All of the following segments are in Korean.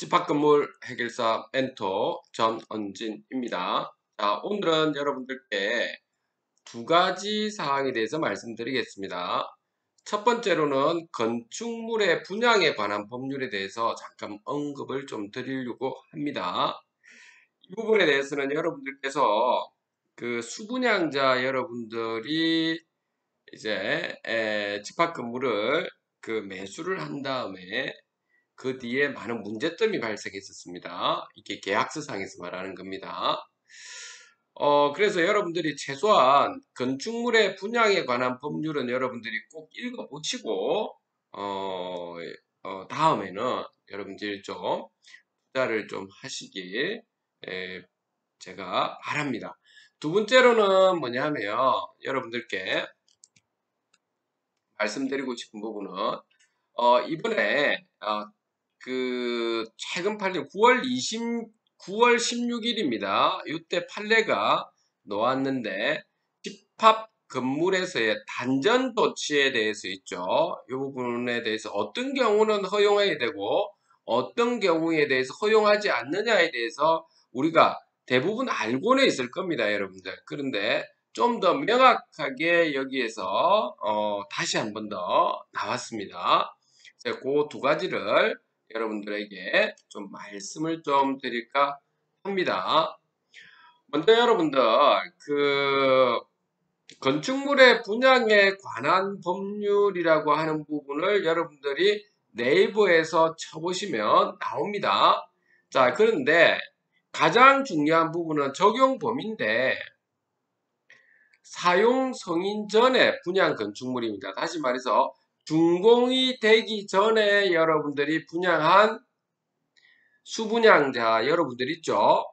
집합건물 해결사 멘토 전언진입니다. 자, 오늘은 여러분들께 두 가지 사항에 대해서 말씀드리겠습니다. 첫 번째로는 건축물의 분양에 관한 법률에 대해서 잠깐 언급을 좀 드리려고 합니다. 이 부분에 대해서는 여러분들께서 그 수분양자 여러분들이 이제 집합건물을 그 매수를 한 다음에 그 뒤에 많은 문제점이 발생했었습니다. 이게 계약서상에서 말하는 겁니다. 그래서 여러분들이 최소한 건축물의 분양에 관한 법률은 여러분들이 꼭 읽어보시고, 다음에는 여러분들이 좀 투자를 좀 하시길, 제가 바랍니다. 두 번째로는 뭐냐면, 여러분들께 말씀드리고 싶은 부분은, 이번에, 그 최근 판례 9월 16일입니다. 이때 판례가 나왔는데 집합 건물에서의 단전 조치에 대해서 있죠. 이 부분에 대해서 어떤 경우는 허용해야 되고 어떤 경우에 대해서 허용하지 않느냐에 대해서 우리가 대부분 알고는 있을 겁니다, 여러분들. 그런데 좀 더 명확하게 여기에서 다시 한 번 더 나왔습니다. 그 두 가지를 여러분들에게 좀 말씀을 좀 드릴까 합니다. 먼저 여러분들 그 건축물의 분양에 관한 법률이라고 하는 부분을 여러분들이 네이버에서 쳐보시면 나옵니다. 자, 그런데 가장 중요한 부분은 적용 범위인데 사용 승인 전에 분양 건축물입니다. 다시 말해서 준공이 되기 전에 여러분들이 분양한 수분양자 여러분들 있죠?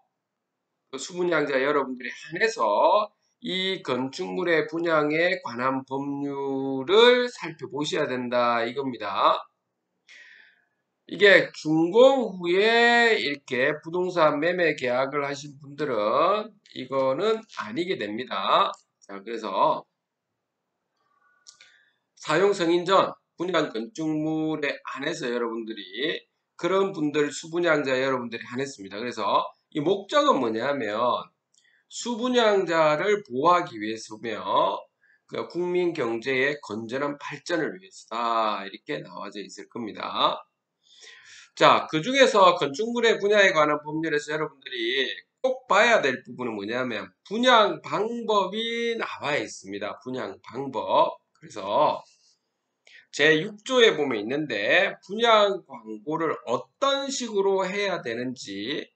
그 수분양자 여러분들이 한해서 이 건축물의 분양에 관한 법률을 살펴보셔야 된다 이겁니다. 이게 준공 후에 이렇게 부동산 매매 계약을 하신 분들은 이거는 아니게 됩니다. 자, 그래서 사용 승인 전 분양 건축물에 한해서 여러분들이 그런 분들 수분양자 여러분들이 한했습니다. 그래서 이 목적은 뭐냐면 수분양자를 보호하기 위해서며 그 국민 경제의 건전한 발전을 위해서다 이렇게 나와져 있을 겁니다. 자, 그 중에서 건축물의 분야에 관한 법률에서 여러분들이 꼭 봐야 될 부분은 뭐냐면 분양 방법이 나와 있습니다. 분양 방법. 그래서 제6조에 보면 있는데 분양 광고를 어떤 식으로 해야 되는지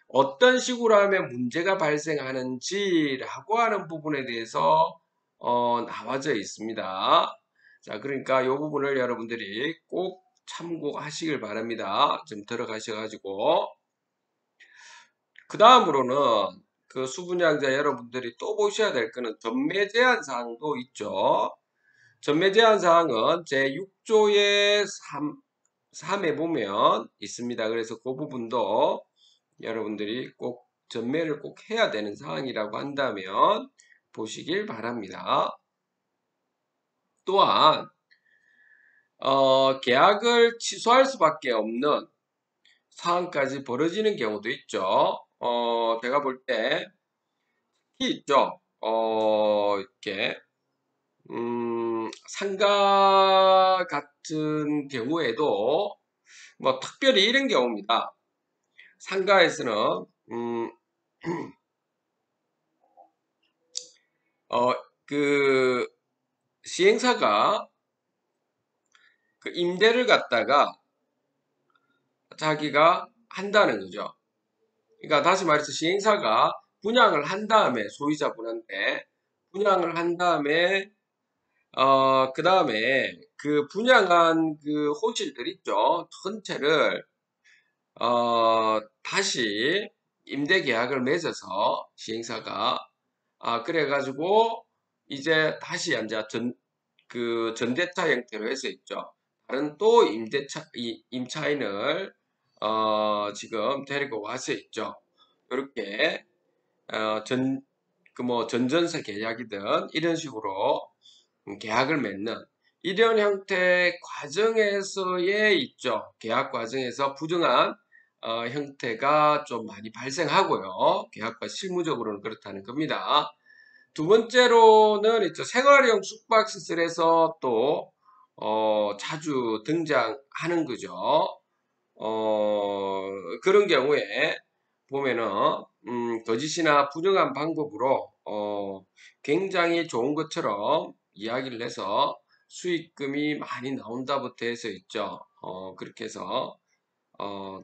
어떤 식으로 하면 문제가 발생하는지라고 하는 부분에 대해서 나와져 있습니다. 자, 그러니까 이 부분을 여러분들이 꼭 참고하시길 바랍니다. 좀 들어가셔가지고 그 다음으로는 그 수분양자 여러분들이 또 보셔야 될 거는 전매 제한 사항도 있죠. 전매 제한 사항은 제6조의 3에 보면 있습니다. 그래서 그 부분도 여러분들이 꼭 전매를 꼭 해야 되는 사항이라고 한다면 보시길 바랍니다. 또한 계약을 취소할 수밖에 없는 상황까지 벌어지는 경우도 있죠. 제가 볼 때 특히 있죠. 이렇게 상가 같은 경우에도 뭐 특별히 이런 경우입니다. 상가에서는 그 시행사가 그 임대를 갖다가 자기가 한다는 거죠. 그러니까 다시 말해서 시행사가 분양을 한 다음에 소유자분한테 분양을 한 다음에 그 다음에 그 분양한 그 호실들 있죠. 전체를 다시 임대 계약을 맺어서 시행사가 그래가지고 이제 다시 이제 그 전대차 형태로 해서 있죠. 다른 또 임차인을 지금 데리고 와서 있죠. 이렇게 뭐 전전세 계약이든 이런 식으로 계약을 맺는 이런 형태 과정에서의 있죠. 계약 과정에서 부정한 형태가 좀 많이 발생하고요. 계약과 실무적으로는 그렇다는 겁니다. 두 번째로는 있죠. 생활용 숙박시설에서 또 자주 등장하는 거죠. 그런 경우에 보면은 거짓이나 부정한 방법으로 굉장히 좋은 것처럼 이야기를 해서 수익금이 많이 나온다부터 해서 있죠. 그렇게 해서 어,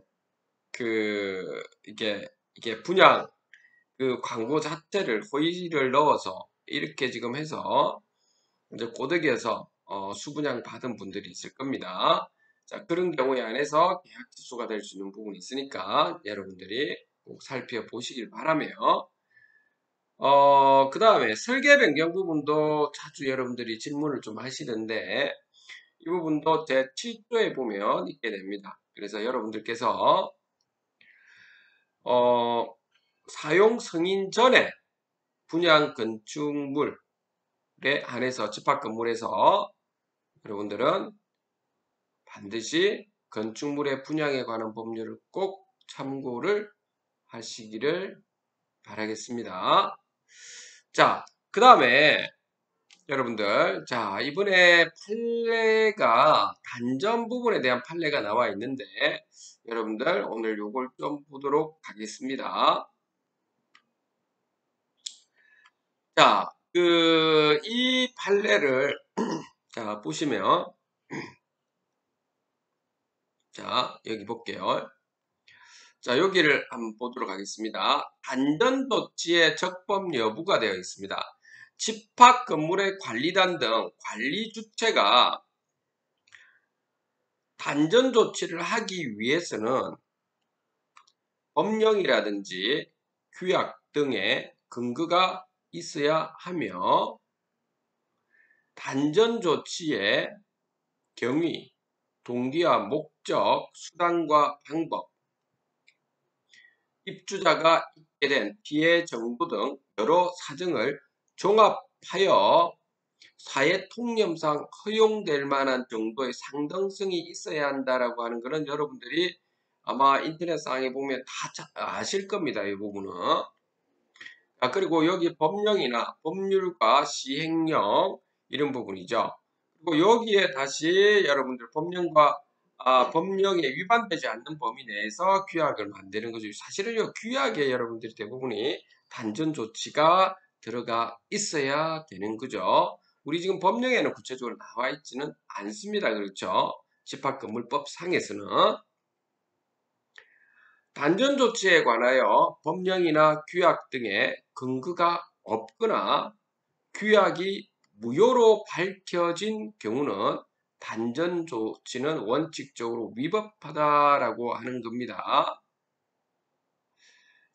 이게 분양 그 광고 자체를 호의를 넣어서 이렇게 지금 해서 이제 고득에서 수분양 받은 분들이 있을 겁니다. 자, 그런 경우에 안에서 계약 취소가 될 수 있는 부분이 있으니까 여러분들이 꼭 살펴보시길 바라며 그 다음에 설계 변경 부분도 자주 여러분들이 질문을 좀 하시는데 이 부분도 제 7조에 보면 있게 됩니다. 그래서 여러분들께서 사용 승인 전에 분양 건축물에 한해서 집합 건물에서 여러분들은 반드시 건축물의 분양에 관한 법률을 꼭 참고를 하시기를 바라겠습니다. 자, 그 다음에 여러분들, 자, 이번에 판례가 단전 부분에 대한 판례가 나와 있는데 여러분들 오늘 요걸 좀 보도록 하겠습니다. 자, 이 판례를 자, 보시면 자, 여기 볼게요. 자, 여기를 한번 보도록 하겠습니다. 단전조치의 적법 여부가 되어 있습니다. 집합 건물의 관리단 등 관리 주체가 단전 조치를 하기 위해서는 법령이라든지 규약 등의 근거가 있어야 하며 단전 조치의 경위, 동기와 목적, 수단과 방법, 입주자가 있게 된 피해 정보 등 여러 사정을 종합하여 사회 통념상 허용될 만한 정도의 상당성이 있어야 한다라고 하는 것은 여러분들이 아마 인터넷상에 보면 다 아실 겁니다. 이 부분은. 그리고 여기 법령이나 법률과 시행령 이런 부분이죠. 그리고 여기에 다시 여러분들 법령과 법령에 위반되지 않는 범위 내에서 규약을 만드는 거죠. 사실은 이 규약에 여러분들이 대부분이 단전 조치가 들어가 있어야 되는 거죠. 우리 지금 법령에는 구체적으로 나와 있지는 않습니다. 그렇죠? 집합건물법 상에서는 단전 조치에 관하여 법령이나 규약 등의 근거가 없거나 규약이 무효로 밝혀진 경우는 단전 조치는 원칙적으로 위법하다라고 하는 겁니다.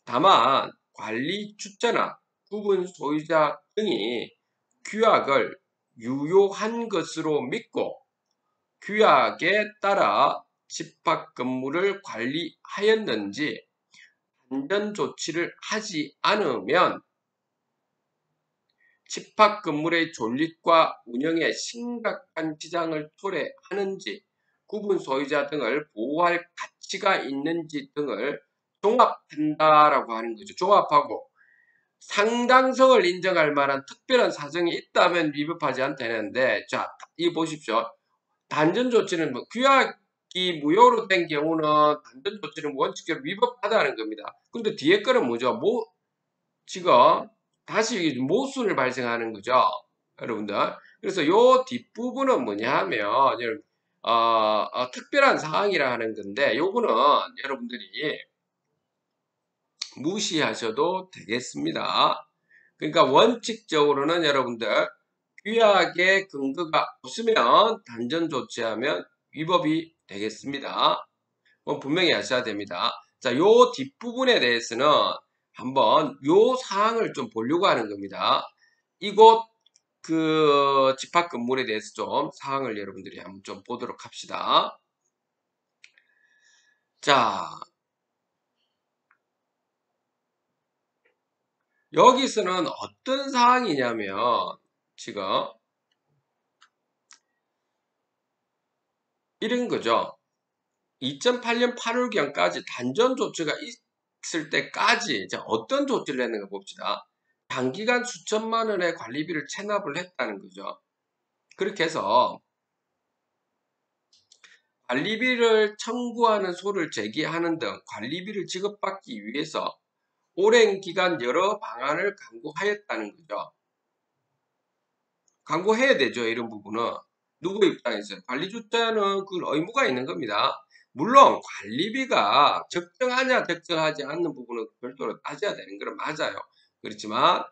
다만 관리 주체나 구분 소유자 등이 규약을 유효한 것으로 믿고 규약에 따라 집합 건물을 관리하였는지 단전 조치를 하지 않으면 집합 건물의 존립과 운영에 심각한 지장을 초래하는지 구분 소유자 등을 보호할 가치가 있는지 등을 종합한다라고 하는 거죠. 종합하고 상당성을 인정할 만한 특별한 사정이 있다면 위법하지 않다는데, 자, 이 보십시오. 단전 조치는 규약이 무효로 된 경우는 단전 조치는 원칙적으로 위법하다는 겁니다. 근데 뒤에 거는 뭐죠? 지금 다시 모순을 발생하는 거죠. 여러분들. 그래서 요 뒷부분은 뭐냐 하면 특별한 사항이라 하는 건데 요거는 여러분들이 무시하셔도 되겠습니다. 그러니까 원칙적으로는 여러분들 규약의 근거가 없으면 단전 조치하면 위법이 되겠습니다. 그건 분명히 아셔야 됩니다. 자, 요 뒷부분에 대해서는 한번 요 사항을 좀 보려고 하는 겁니다. 이곳 집합 건물에 대해서 좀 사항을 여러분들이 한번 좀 보도록 합시다. 자, 여기서는 어떤 사항이냐면 지금 이런 거죠. 2008년 8월경까지 단전 조치가 있을 때까지 어떤 조치를 했는가 봅시다. 단기간 수천만 원의 관리비를 체납을 했다는 거죠. 그렇게 해서 관리비를 청구하는 소를 제기하는 등 관리비를 지급받기 위해서 오랜 기간 여러 방안을 강구하였다는 거죠. 강구해야 되죠. 이런 부분은. 누구 입장에서 관리주체는 그 의무가 있는 겁니다. 물론 관리비가 적정하냐 적정하지 않는 부분은 별도로 따져야 되는 건 맞아요. 그렇지만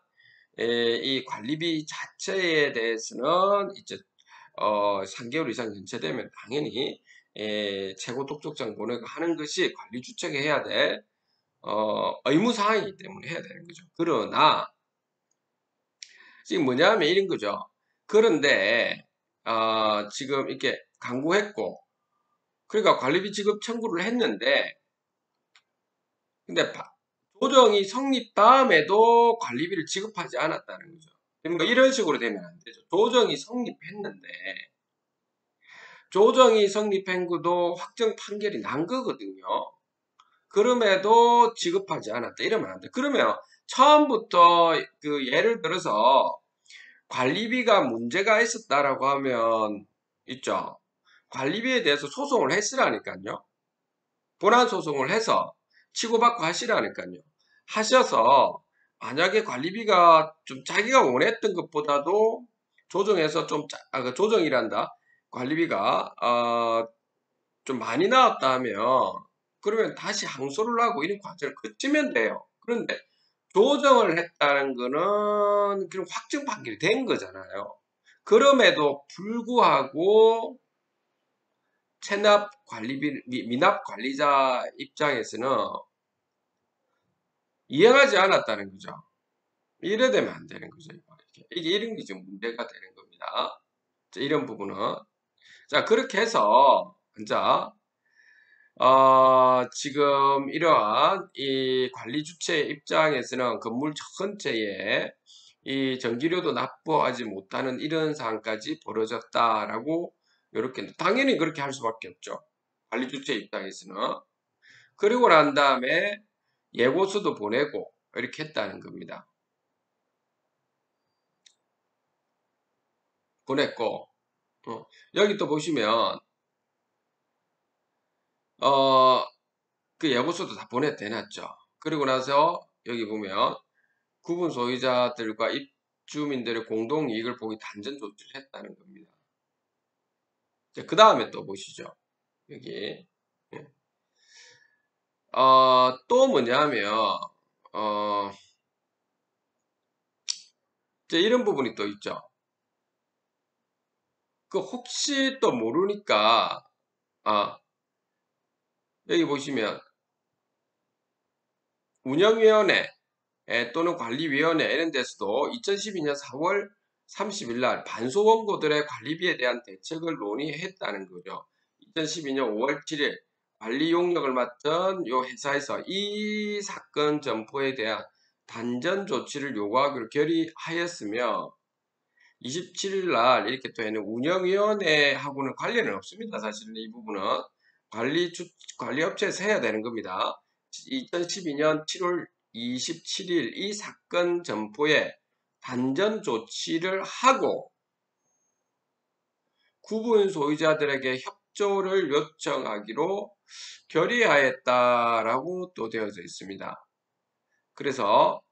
이 관리비 자체에 대해서는 이제 3개월 이상 연체되면 당연히 최고 독촉장 보내고 하는 것이 관리주체가 해야 될 의무사항이기 때문에 해야 되는 거죠. 그러나 지금 뭐냐면 이런 거죠. 그런데 지금 이렇게 강구했고 그러니까 관리비 지급 청구를 했는데 근데 조정이 성립 다음에도 관리비를 지급하지 않았다는 거죠. 그러니까 이런 식으로 되면 안 되죠. 조정이 성립했는데 조정이 성립한 것도 확정 판결이 난 거거든요. 그럼에도 지급하지 않았다. 이러면 안 돼. 그러면 처음부터 그 예를 들어서 관리비가 문제가 있었다라고 하면 있죠. 관리비에 대해서 소송을 했으라니까요. 본안 소송을 해서 치고받고 하시라니까요. 하셔서 만약에 관리비가 좀 자기가 원했던 것보다도 조정해서 좀 조정이란다. 관리비가 좀 많이 나왔다 하면 그러면 다시 항소를 하고 이런 과정을 거치면 돼요. 그런데 조정을 했다는 거는 그런 확정 판결이 된 거잖아요. 그럼에도 불구하고 체납 관리비, 미납 관리자 입장에서는 이행하지 않았다는 거죠. 이래 되면 안 되는 거죠. 이게 이런 게 지금 문제가 되는 겁니다. 자, 이런 부분은. 자, 그렇게 해서, 자, 지금 이러한 이 관리 주체 입장에서는 건물 전체에 이 전기료도 납부하지 못하는 이런 상황까지 벌어졌다라고 이렇게 당연히 그렇게 할 수밖에 없죠. 관리 주체 입장에서는. 그리고 난 다음에 예고서도 보내고 이렇게 했다는 겁니다. 보냈고 여기 또 보시면 그 예고서도 다 보내대놨죠. 그리고 나서 여기 보면 구분 소유자들과 입주민들의 공동 이익을 보기 단전 조치를 했다는 겁니다. 그 다음에 또 보시죠. 여기 또 뭐냐면 이런 부분이 또 있죠. 그 혹시 또 모르니까 여기 보시면 운영위원회 또는 관리위원회 이런 데서도 2012년 4월 30일 날 반소원고들의 관리비에 대한 대책을 논의했다는 거죠. 2012년 5월 7일 관리 용역을 맡은 요 회사에서 이 사건 점포에 대한 단전 조치를 요구하기로 결의하였으며 27일 날 이렇게 또 해는 운영위원회하고는 관련은 없습니다. 사실은 이 부분은 관리업체에서 해야 되는 겁니다. 2012년 7월 27일 이 사건 점포에 단전 조치를 하고 구분 소유자들에게 협조를 요청하기로 결의하였다라고 또 되어져 있습니다. 그래서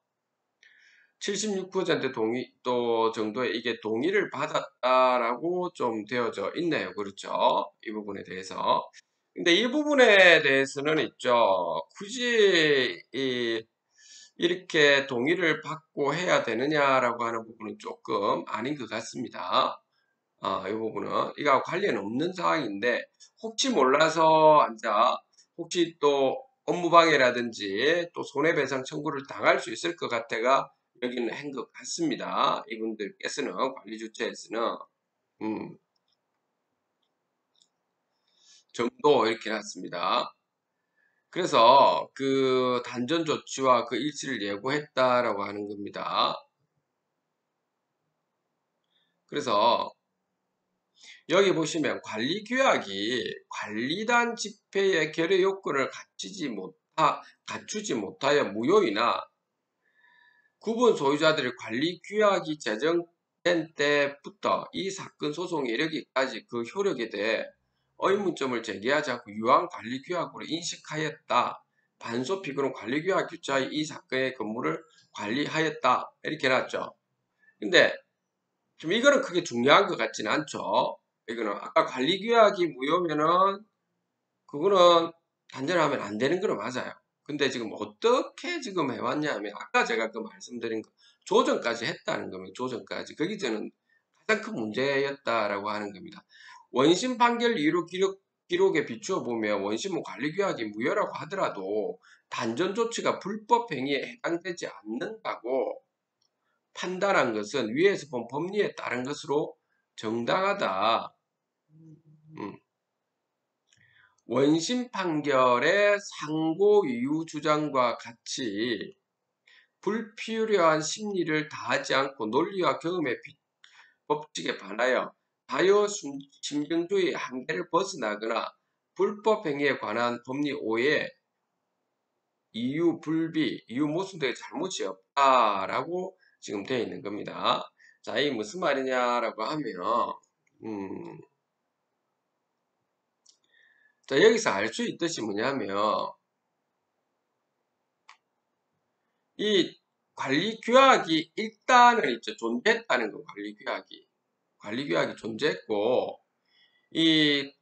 76% 동의 또 정도의 이게 동의를 받았다라고 좀 되어져 있네요. 그렇죠? 이 부분에 대해서. 근데 이 부분에 대해서는 있죠. 굳이 이렇게 동의를 받고 해야 되느냐라고 하는 부분은 조금 아닌 것 같습니다. 이 부분은 이거하고 관련 없는 상황인데 혹시 몰라서 혹시 또 업무방해라든지 또 손해배상 청구를 당할 수 있을 것 같아가 여기는 한 것 같습니다. 이분들께서는 관리주체에서는 정도 이렇게 놨습니다. 그래서 그 단전 조치와 그 일치를 예고했다라고 하는 겁니다. 그래서 여기 보시면 관리규약이 관리단 집회의 결의 요건을 갖추지 못하여 무효이나 구분 소유자들의 관리규약이 제정된 때부터 이 사건 소송이 이르기까지 그 효력에 대해 의문점을 제기하지 않고 유한 관리규약으로 인식하였다. 반소 피고는 관리규약 규칙하에 이 사건의 건물을 관리하였다. 이렇게 해놨죠. 근데 좀 이거는 크게 중요한 것 같지는 않죠. 이거는 아까 관리규약이 무효면은 그거는 단절하면 안 되는 거는 맞아요. 근데 지금 어떻게 지금 해왔냐 하면 아까 제가 그 말씀드린 거 조정까지 했다는 겁니다. 조정까지. 거기 저는 가장 큰 문제였다라고 하는 겁니다. 원심 판결 이후 기록에 비추어 보면 원심은 관리규약이 무효라고 하더라도 단전 조치가 불법 행위에 해당되지 않는다고 판단한 것은 위에서 본 법리에 따른 것으로 정당하다. 원심 판결의 상고 이유 주장과 같이 불필요한 심리를 다하지 않고 논리와 경험의 법칙에 반하여 자유 심증주의 한계를 벗어나거나 불법 행위에 관한 법리 오해, 이유 불비, 이유 모순 등의 잘못이 없다라고 지금 되어 있는 겁니다. 자, 이 무슨 말이냐라고 하면 자, 여기서 알 수 있듯이 뭐냐면 이 관리규약이 일단은 있죠. 존재했다는 거, 관리규약이. 관리규약이 존재했고, 이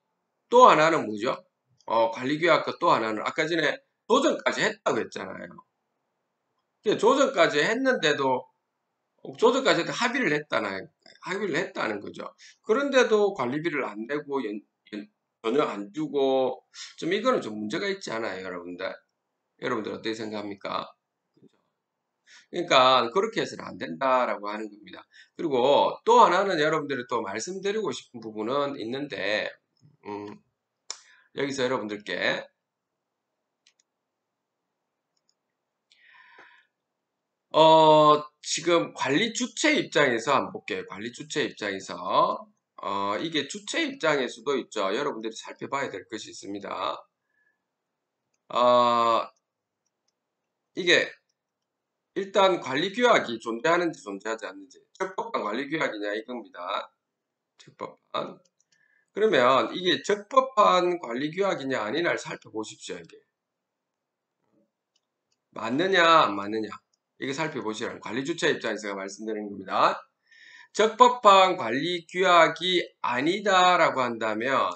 또 하나는 뭐죠? 관리규약과 또 하나는 아까 전에 조정까지 했다고 했잖아요. 조정까지 했는데도 조정까지 합의를 했다는 합의를 했다는 거죠. 그런데도 관리비를 안 내고 전혀 안 주고 좀 이거는 좀 문제가 있지 않아요, 여러분들? 여러분들 어떻게 생각합니까? 그러니까 그렇게 해서는 안 된다라고 하는 겁니다. 그리고 또 하나는 여러분들이 또 말씀드리고 싶은 부분은 있는데 여기서 여러분들께 지금 관리 주체 입장에서 한번 볼게요. 관리 주체 입장에서 이게 주체 입장일 수도 있죠. 여러분들이 살펴봐야 될 것이 있습니다. 이게 일단 관리규약이 존재하는지 존재하지 않는지 적법한 관리규약이냐 이겁니다. 적법한. 그러면 이게 적법한 관리규약이냐 아니냐를 살펴보십시오. 이게 맞느냐 안 맞느냐 이거 살펴보시라는 관리주체 입장에서 말씀드리는 겁니다. 적법한 관리규약이 아니다라고 한다면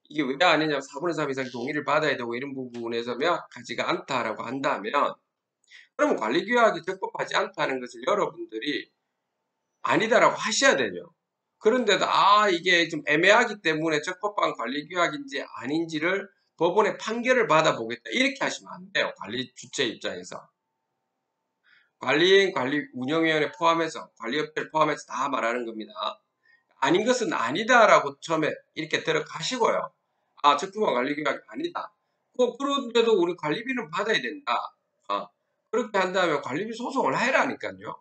이게 왜 아니냐 4분의 3 이상 동의를 받아야 되고 이런 부분에서 명확하지가 않다라고 한다면 그러면 관리규약이 적법하지 않다는 것을 여러분들이 아니다라고 하셔야 되죠. 그런데도 이게 좀 애매하기 때문에 적법한 관리규약인지 아닌지를 법원의 판결을 받아보겠다 이렇게 하시면 안 돼요. 관리 주체 입장에서. 관리인, 관리운영위원회 포함해서 관리업체를 포함해서 다 말하는 겁니다. 아닌 것은 아니다라고 처음에 이렇게 들어가시고요. 적법한 관리규약이 아니다. 그런데도 우리 관리비는 받아야 된다. 그렇게 한다면 관리비 소송을 해라니까요.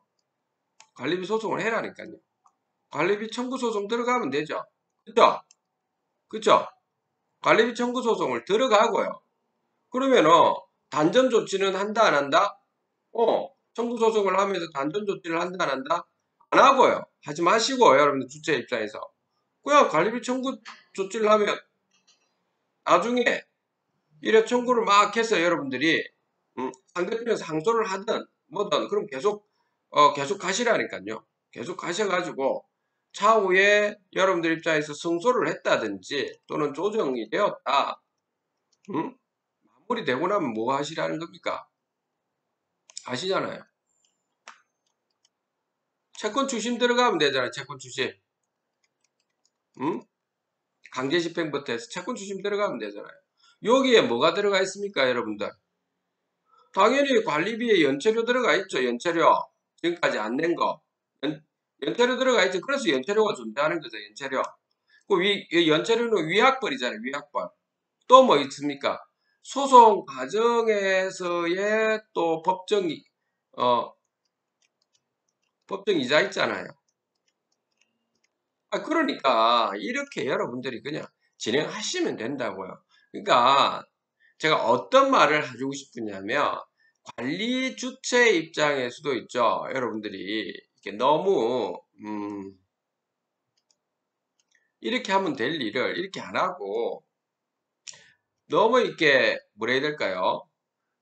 관리비 소송을 해라니까요. 관리비 청구 소송 들어가면 되죠. 그죠? 그죠? 관리비 청구 소송을 들어가고요. 그러면은 단전 조치는 한다 안 한다? 청구 소송을 하면서 단전 조치를 한다 안 한다? 안 하고요. 하지 마시고 여러분들 주체 입장에서 그냥 관리비 청구 조치를 하면 나중에 이래 청구를 막 해서 여러분들이 상대편에서 상소를 하든 뭐든 그럼 계속 가시라니까요. 계속 가셔가지고 차후에 여러분들 입장에서 승소를 했다든지 또는 조정이 되었다. 마무리되고 나면 뭐 하시라는 겁니까? 아시잖아요. 채권 추심 들어가면 되잖아요. 채권 추심. 강제 집행부터 해서 채권 추심 들어가면 되잖아요. 여기에 뭐가 들어가 있습니까, 여러분들? 당연히 관리비에 연체료 들어가 있죠. 연체료. 지금까지 안 낸 거. 연체료 들어가 있죠. 그래서 연체료가 존재하는 거죠. 연체료. 연체료는 위약벌이잖아요. 위약벌. 또 뭐 있습니까? 소송 과정에서의 또 법정 이자 있잖아요. 그러니까 이렇게 여러분들이 그냥 진행하시면 된다고요. 그러니까 제가 어떤 말을 해주고 싶으냐면 관리 주체 입장에서도 있죠. 여러분들이 이렇게 너무 이렇게 하면 될 일을 이렇게 안 하고 너무 이렇게 뭐라 해야 될까요?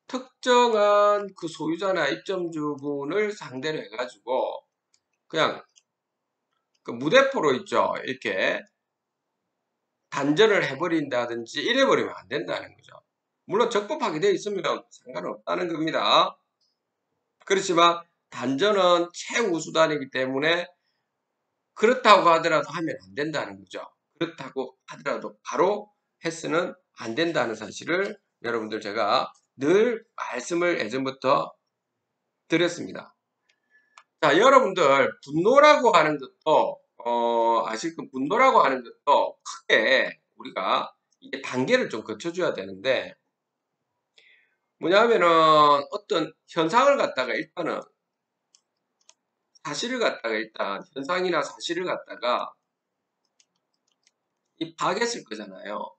특정한 그 소유자나 입점주분을 상대로 해가지고 그냥 그 무대포로 있죠. 이렇게 단절을 해버린다든지 이래버리면 안 된다는 거죠. 물론 적법하게 되어 있으면 상관없다는 겁니다. 그렇지만 단전은 최우수단이기 때문에 그렇다고 하더라도 하면 안 된다는 거죠. 그렇다고 하더라도 바로 해서는 안 된다는 사실을 여러분들 제가 늘 말씀을 예전부터 드렸습니다. 자, 여러분들 분노라고 하는 것도 아실 그 분노라고 하는 것도 크게 우리가 이게 단계를 좀 거쳐줘야 되는데 뭐냐면은 어떤 현상을 갖다가 일단은 사실을 갖다가 일단 현상이나 사실을 갖다가 이 파악했을 거잖아요.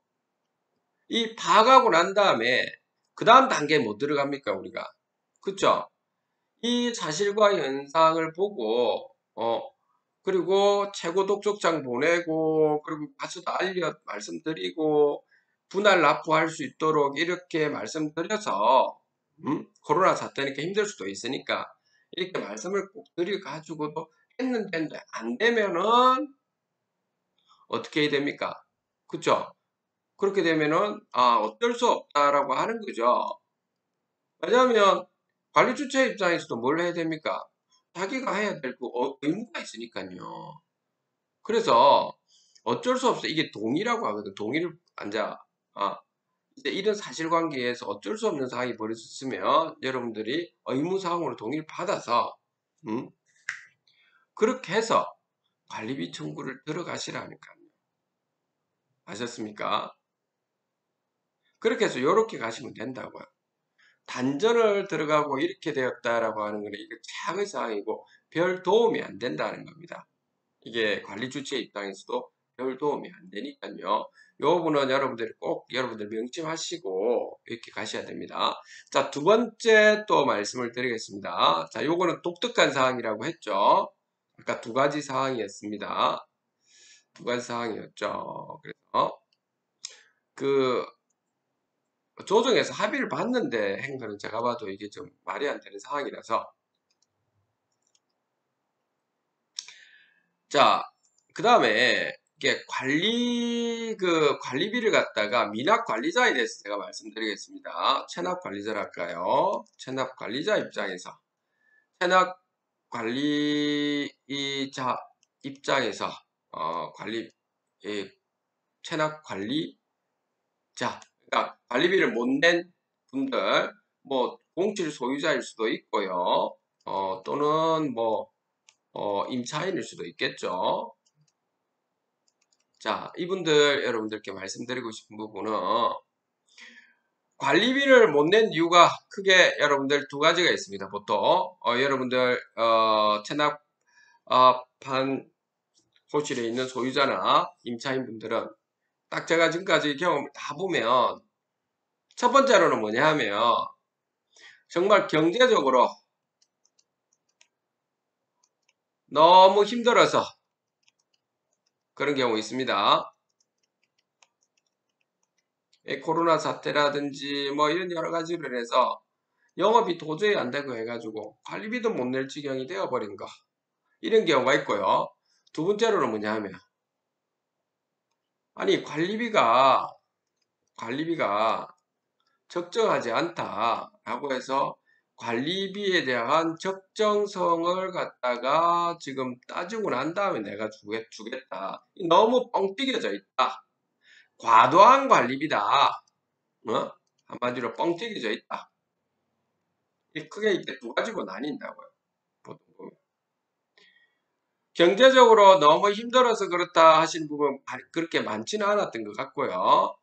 이 파악하고 난 다음에 그 다음 단계에 못 들어갑니까 우리가? 그쵸? 이 사실과 현상을 보고 그리고 최고 독촉장 보내고 그리고 가서도 말씀드리고 분할 납부할 수 있도록 이렇게 말씀드려서 코로나 사태니까 힘들 수도 있으니까 이렇게 말씀을 꼭 드려가지고도 했는데 안 되면은 어떻게 해야 됩니까? 그쵸? 그렇게 되면은 어쩔 수 없다라고 하는 거죠. 왜냐하면 관리 주체 입장에서도 뭘 해야 됩니까? 자기가 해야 될 그 의무가 있으니까요. 그래서 어쩔 수 없어. 이게 동의라고 하거든. 동의를 앉아. 이제 이런 사실관계에서 어쩔 수 없는 상황이 벌어졌으면 여러분들이 의무사항으로 동의를 받아서 그렇게 해서 관리비 청구를 들어가시라니까요. 아셨습니까? 그렇게 해서 이렇게 가시면 된다고요. 단전을 들어가고 이렇게 되었다라고 하는 거는 이게 최악의 상황이고 별 도움이 안 된다는 겁니다. 이게 관리 주체 입장에서도 별 도움이 안 되니까요. 요 부분은 여러분들이 꼭 여러분들 명심하시고 이렇게 가셔야 됩니다. 자, 두 번째 또 말씀을 드리겠습니다. 자, 요거는 독특한 사항이라고 했죠. 아까 두 가지 사항이었습니다. 두 가지 사항이었죠. 그래서 그 조정에서 합의를 봤는데 한 거는 제가 봐도 이게 좀 말이 안 되는 상황이라서 자, 그 다음에 이게 관리비를 갖다가 미납 관리자에 대해서 제가 말씀드리겠습니다. 체납 관리자랄까요? 체납 관리자 입장에서 체납 관리자 입장에서 이 체납 관리자 그러니까 관리비를 못 낸 분들 뭐 공실 소유자일 수도 있고요. 또는 뭐 임차인일 수도 있겠죠. 자, 이분들 여러분들께 말씀드리고 싶은 부분은 관리비를 못 낸 이유가 크게 여러분들 두 가지가 있습니다. 보통 여러분들 체납한 호실에 있는 소유자나 임차인 분들은 딱 제가 지금까지 경험을 다 보면 첫 번째로는 뭐냐 하면 정말 경제적으로 너무 힘들어서 그런 경우 있습니다. 코로나 사태라든지 뭐 이런 여러 가지로 해서 영업이 도저히 안 되고 해가지고 관리비도 못 낼 지경이 되어버린 거 이런 경우가 있고요. 두 번째로는 뭐냐 하면 아니 관리비가 적정하지 않다라고 해서 관리비에 대한 적정성을 갖다가 지금 따지고 난 다음에 내가 주겠다. 너무 뻥 튀겨져 있다. 과도한 관리비다. 한마디로 뻥 튀겨져 있다. 크게 이렇게 두 가지로 나뉜다고요. 보통 보면. 경제적으로 너무 힘들어서 그렇다 하시는 부분 그렇게 많지는 않았던 것 같고요.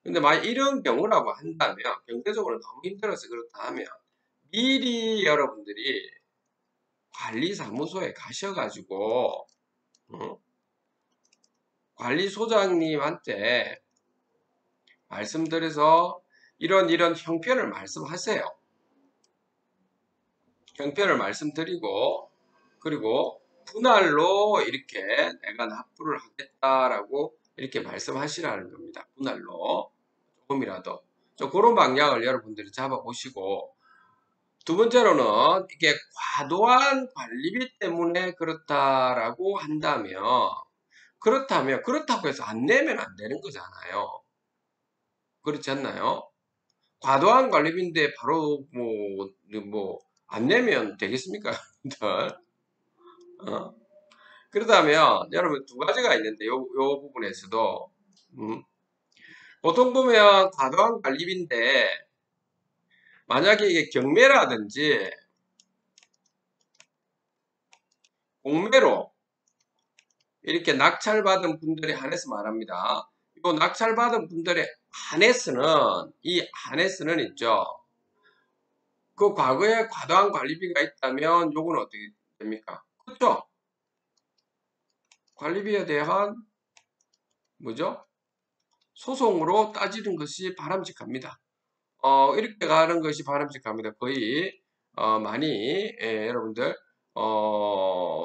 근데 만약 이런 경우라고 한다면 경제적으로 너무 힘들어서 그렇다 하면 미리 여러분들이 관리사무소에 가셔가지고 관리소장님한테 말씀드려서 이런 형편을 말씀하세요. 형편을 말씀드리고, 그리고 분할로 이렇게 내가 납부를 하겠다라고 이렇게 말씀하시라는 겁니다. 분할로 조금이라도 좀 그런 방향을 여러분들이 잡아보시고, 두 번째로는 이게 과도한 관리비 때문에 그렇다라고 한다면, 그렇다고 해서 안 내면 안 되는 거잖아요. 그렇지 않나요? 과도한 관리비인데 바로 안 내면 되겠습니까? 여러분들? 어? 그렇다면 여러분 두 가지가 있는데 요 부분에서도 보통 보면 과도한 관리비인데 만약에 이게 경매라든지 공매로 이렇게 낙찰받은 분들에 한해서 말합니다. 이 낙찰받은 분들에 한해서는 이 한해서는 있죠. 그 과거에 과도한 관리비가 있다면 요건 어떻게 됩니까? 그렇죠? 관리비에 대한 뭐죠? 소송으로 따지는 것이 바람직합니다. 이렇게 가는 것이 바람직합니다. 거의 많이 여러분들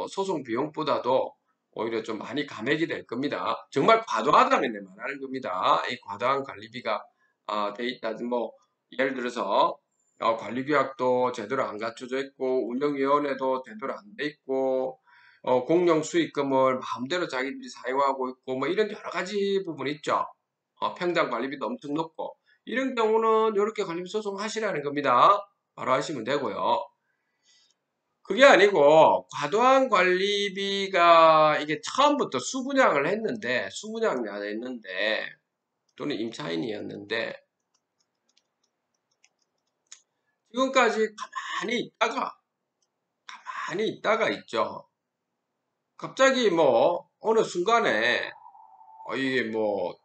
소송 비용보다도 오히려 좀 많이 감액이 될 겁니다. 정말 과도하다면 말하는 겁니다. 이 과도한 관리비가 돼 있다. 뭐 예를 들어서 관리규약도 제대로 안 갖춰져 있고 운영위원회도 제대로 안 돼 있고 공용 수익금을 마음대로 자기들이 사용하고 있고 뭐 이런 여러 가지 부분이 있죠. 평당 관리비도 엄청 높고 이런 경우는 이렇게 관리비 소송 하시라는 겁니다. 바로 하시면 되고요. 그게 아니고 과도한 관리비가 이게 처음부터 수분양을 했는데 또는 임차인이었는데 지금까지 가만히 있다가 있죠. 갑자기 뭐 어느 순간에 이게 뭐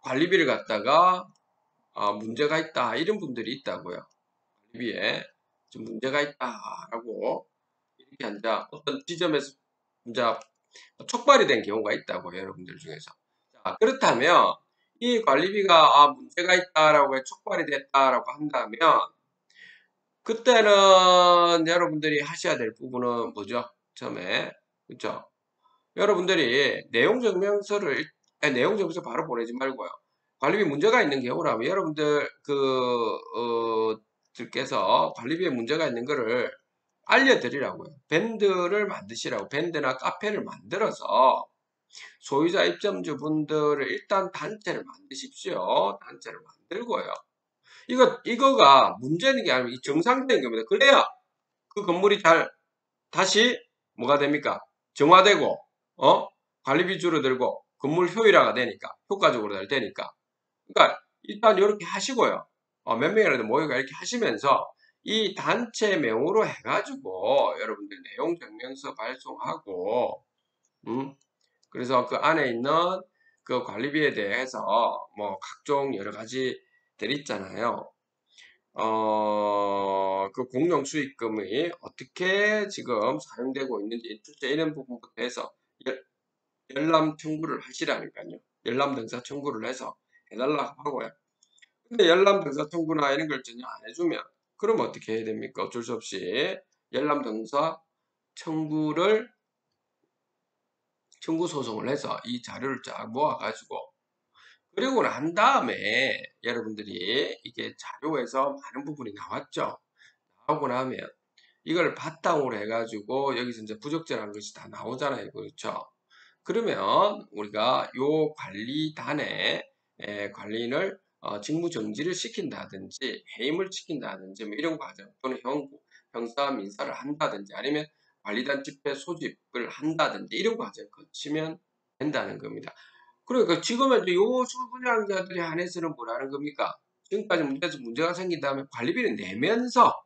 관리비를 갖다가 문제가 있다 이런 분들이 있다고요. 관리비에 좀 문제가 있다라고 이렇게 이제 어떤 지점에서 이제 촉발이 된 경우가 있다고요. 여러분들 중에서. 자, 그렇다면 이 관리비가 문제가 있다라고 촉발이 됐다라고 한다면 그때는 여러분들이 하셔야 될 부분은 뭐죠? 처음에 그렇죠? 여러분들이 내용 증명서 바로 보내지 말고요. 관리비 문제가 있는 경우라면 여러분들 들께서 관리비에 문제가 있는 거를 알려드리라고요. 밴드를 만드시라고 밴드나 카페를 만들어서 소유자 입점주분들을 일단 단체를 만드십시오. 단체를 만들고요. 이거가 문제는 게 아니고 정상적인 겁니다. 그래야 그 건물이 다시 뭐가 됩니까? 정화되고, 관리비 줄어들고, 건물 효율화가 되니까, 효과적으로 잘 되니까. 그러니까, 일단 이렇게 하시고요. 몇 명이라도 모여가 이렇게 하시면서, 이 단체명으로 해가지고, 여러분들 내용 증명서 발송하고, 그래서 그 안에 있는 그 관리비에 대해서, 뭐, 각종 여러 가지들 있잖아요. 그 공용 수익금이 어떻게 지금 사용되고 있는지 출제 이런 부분부터 해서 열람 청구를 하시라니까요. 열람 등사 청구를 해서 해달라고 하고요. 근데 열람 등사 청구나 이런 걸 전혀 안 해주면 그럼 어떻게 해야 됩니까? 어쩔 수 없이 열람 등사 청구 소송을 해서 이 자료를 쫙 모아가지고 그리고 난 다음에 여러분들이 이게 자료에서 많은 부분이 나왔죠. 나오고 나면 이걸 바탕으로 해가지고 여기서 이제 부적절한 것이 다 나오잖아요. 그렇죠? 그러면 우리가 요 관리단의 관리인을 직무 정지를 시킨다든지 해임을 시킨다든지 뭐 이런 과정 또는 형사 민사를 한다든지 아니면 관리단 집회 소집을 한다든지 이런 과정을 거치면 된다는 겁니다. 그러니까 지금은 이제 요 수분양자들에 한해서는 뭐라는 겁니까? 지금까지 문제가 생긴 다음에 관리비를 내면서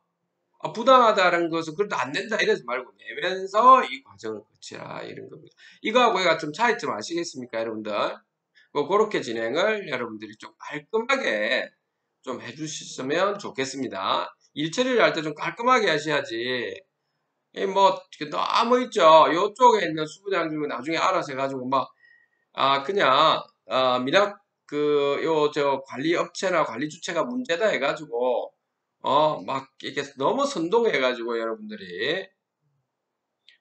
부당하다는 것은 그래도 안 된다 이러지 말고 내면서 이 과정을 거치라 이런 겁니다. 이거하고 얘가 좀 차이점 아시겠습니까, 여러분들? 그렇게 진행을 여러분들이 좀 깔끔하게 좀 해주셨으면 좋겠습니다. 일 처리를 할 때 좀 깔끔하게 하셔야지. 뭐 너무 있죠. 요쪽에 있는 수부장 중에 나중에 알아서 해가지고 막 그냥, 미납, 저 관리 업체나 관리 주체가 문제다 해가지고, 막, 이렇게 너무 선동해가지고, 여러분들이,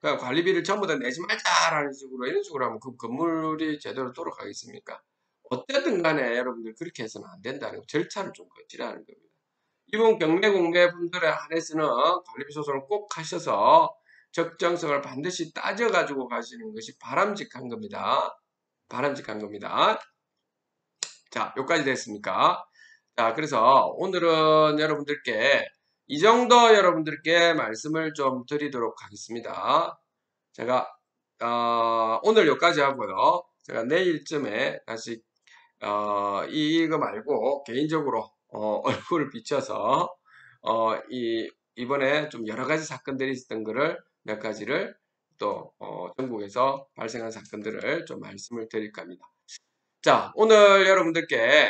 그냥 관리비를 전부 다 내지 말자라는 식으로, 이런 식으로 하면 그 건물이 제대로 돌아가겠습니까? 어쨌든 간에 여러분들 그렇게 해서는 안 된다는 거, 절차를 좀 거치라는 겁니다. 이번 경매 공매 분들에 한해서는 관리비 소송을 꼭 하셔서 적정성을 반드시 따져가지고 가시는 것이 바람직한 겁니다. 바람직한 겁니다. 자, 여기까지 됐습니까? 자, 그래서 오늘은 여러분들께 이 정도 여러분들께 말씀을 좀 드리도록 하겠습니다. 제가 오늘 여기까지 하고요. 제가 내일쯤에 다시 이거 말고 개인적으로 얼굴을 비춰서 이번에 좀 여러 가지 사건들이 있었던 거를 몇 가지를 또 전국에서 발생한 사건들을 좀 말씀을 드릴 겁니다. 자, 오늘 여러분들께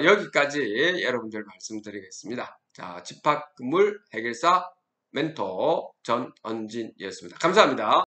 여기까지 여러분들 말씀드리겠습니다. 자, 집합건물 해결사 멘토 전언진이었습니다. 감사합니다.